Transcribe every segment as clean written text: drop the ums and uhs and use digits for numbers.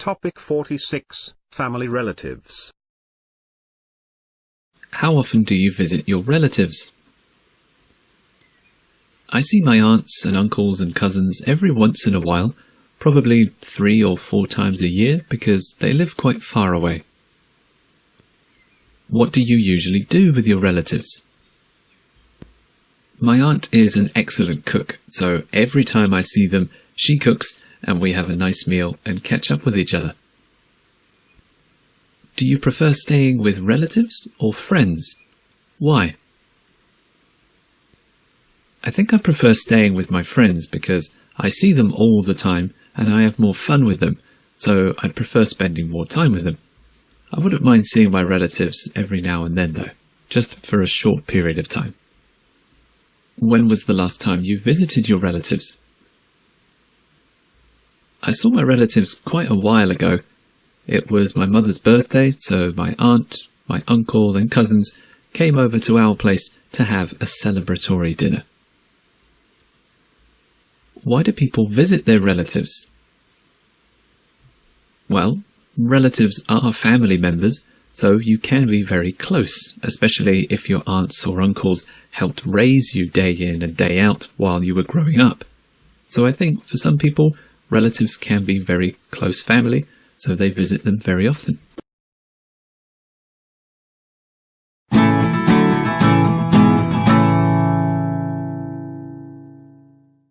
Topic 46, Family Relatives. How often do you visit your relatives? I see my aunts and uncles and cousins every once in a while, probably 3 or 4 times a year because they live quite far away. What do you usually do with your relatives? My aunt is an excellent cook, so every time I see them, she cooks and we have a nice meal and catch up with each other. Do you prefer staying with relatives or friends? Why? I think I prefer staying with my friends because I see them all the time and I have more fun with them, so I prefer spending more time with them. I wouldn't mind seeing my relatives every now and then though, just for a short period of time. When was the last time you visited your relatives? I saw my relatives quite a while ago. It was my mother's birthday, so my aunt, my uncle and cousins came over to our place to have a celebratory dinner. Why do people visit their relatives? Well, relatives are family members, so you can be very close, especially if your aunts or uncles helped raise you day in and day out while you were growing up. So I think for some people, relatives can be very close family, so they visit them very often.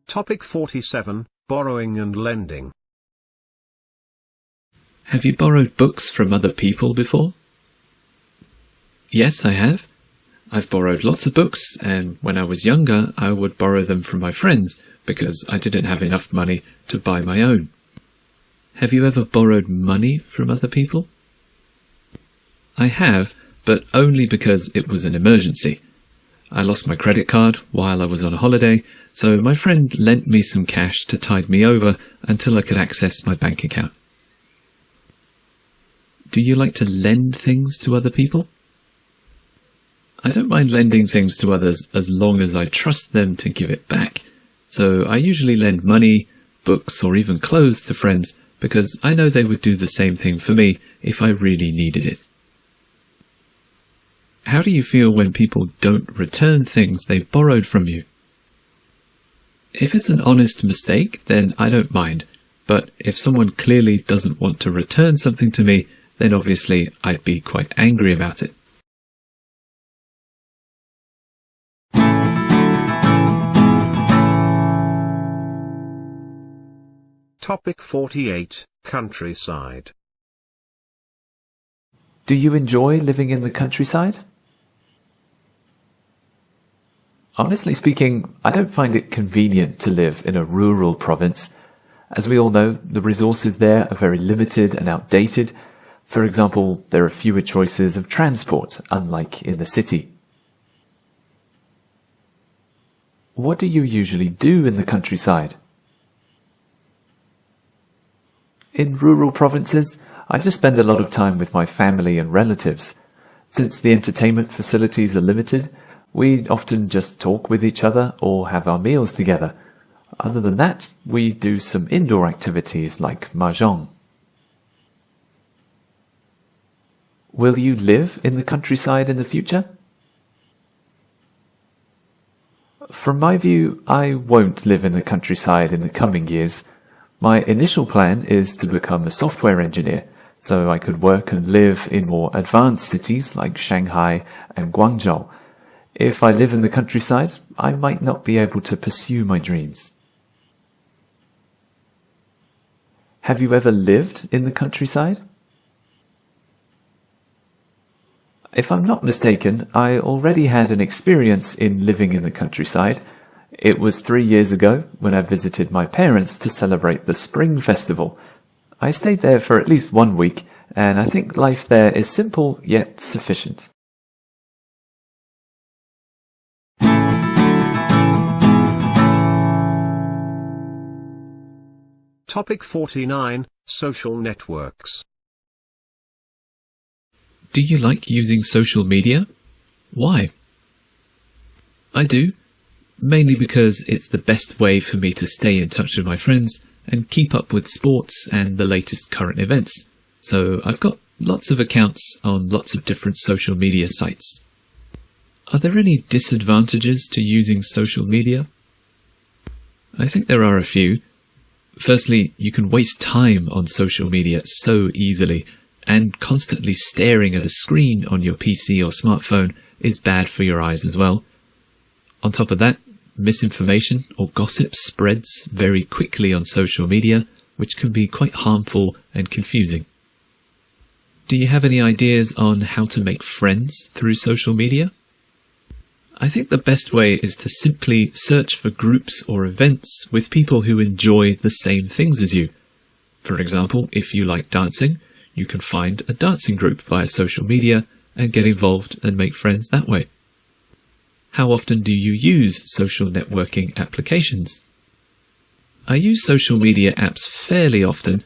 Topic 47, Borrowing and Lending. Have you borrowed books from other people before? Yes, I have. I've borrowed lots of books, and when I was younger, I would borrow them from my friends because I didn't have enough money to buy my own. Have you ever borrowed money from other people? I have, but only because it was an emergency. I lost my credit card while I was on holiday, so my friend lent me some cash to tide me over until I could access my bank account. Do you like to lend things to other people? I don't mind lending things to others as long as I trust them to give it back. So I usually lend money, books or even clothes to friends because I know they would do the same thing for me if I really needed it. How do you feel when people don't return things they borrowed from you? If it's an honest mistake, then I don't mind. But if someone clearly doesn't want to return something to me, then obviously I'd be quite angry about it. Topic 48, Countryside. Do you enjoy living in the countryside? Honestly speaking, I don't find it convenient to live in a rural province. As we all know, the resources there are very limited and outdated. For example, there are fewer choices of transport, unlike in the city. What do you usually do in the countryside? In rural provinces, I just spend a lot of time with my family and relatives. Since the entertainment facilities are limited, we often just talk with each other or have our meals together. Other than that, we do some indoor activities like mahjong. Will you live in the countryside in the future? From my view, I won't live in the countryside in the coming years. My initial plan is to become a software engineer, so I could work and live in more advanced cities like Shanghai and Guangzhou. If I live in the countryside, I might not be able to pursue my dreams. Have you ever lived in the countryside? If I'm not mistaken, I already had an experience in living in the countryside. It was 3 years ago when I visited my parents to celebrate the Spring Festival. I stayed there for at least 1 week, and I think life there is simple yet sufficient. Topic 49, Social Networks. Do you like using social media? Why? I do, mainly because it's the best way for me to stay in touch with my friends and keep up with sports and the latest current events. So I've got lots of accounts on lots of different social media sites. Are there any disadvantages to using social media? I think there are a few. Firstly, you can waste time on social media so easily, and constantly staring at a screen on your PC or smartphone is bad for your eyes as well. On top of that, misinformation or gossip spreads very quickly on social media, which can be quite harmful and confusing. Do you have any ideas on how to make friends through social media? I think the best way is to simply search for groups or events with people who enjoy the same things as you. For example, if you like dancing, you can find a dancing group via social media and get involved and make friends that way. How often do you use social networking applications? I use social media apps fairly often.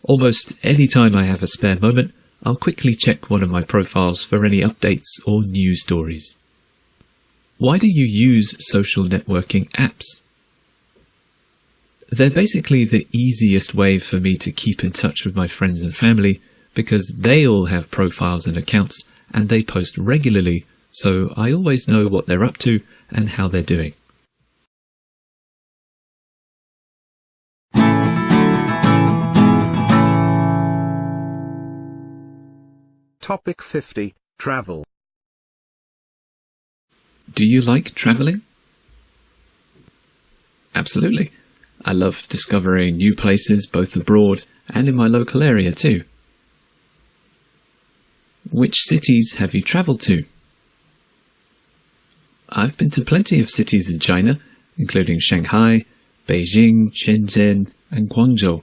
Almost any time I have a spare moment, I'll quickly check one of my profiles for any updates or news stories. Why do you use social networking apps? They're basically the easiest way for me to keep in touch with my friends and family because they all have profiles and accounts and they post regularly, so I always know what they're up to and how they're doing. Topic 50. Travel. Do you like traveling? Absolutely. I love discovering new places both abroad and in my local area too. Which cities have you travelled to? I've been to plenty of cities in China, including Shanghai, Beijing, Shenzhen, and Guangzhou.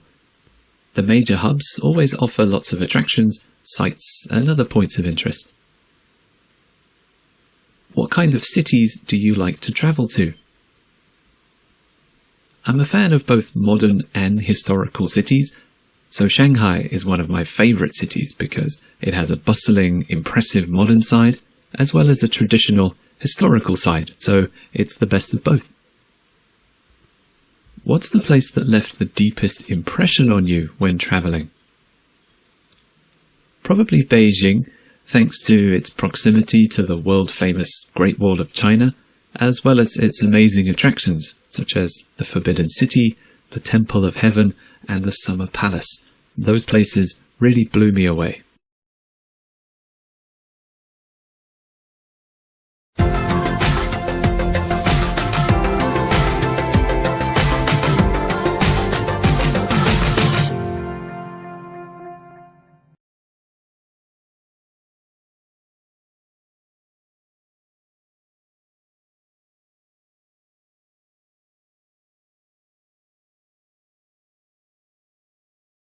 The major hubs always offer lots of attractions, sights, and other points of interest. What kind of cities do you like to travel to? I'm a fan of both modern and historical cities, so Shanghai is one of my favourite cities because it has a bustling, impressive modern side, as well as a traditional, historical side, so it's the best of both. What's the place that left the deepest impression on you when travelling? Probably Beijing, thanks to its proximity to the world-famous Great Wall of China, as well as its amazing attractions, such as the Forbidden City, the Temple of Heaven, and the Summer Palace. Those places really blew me away.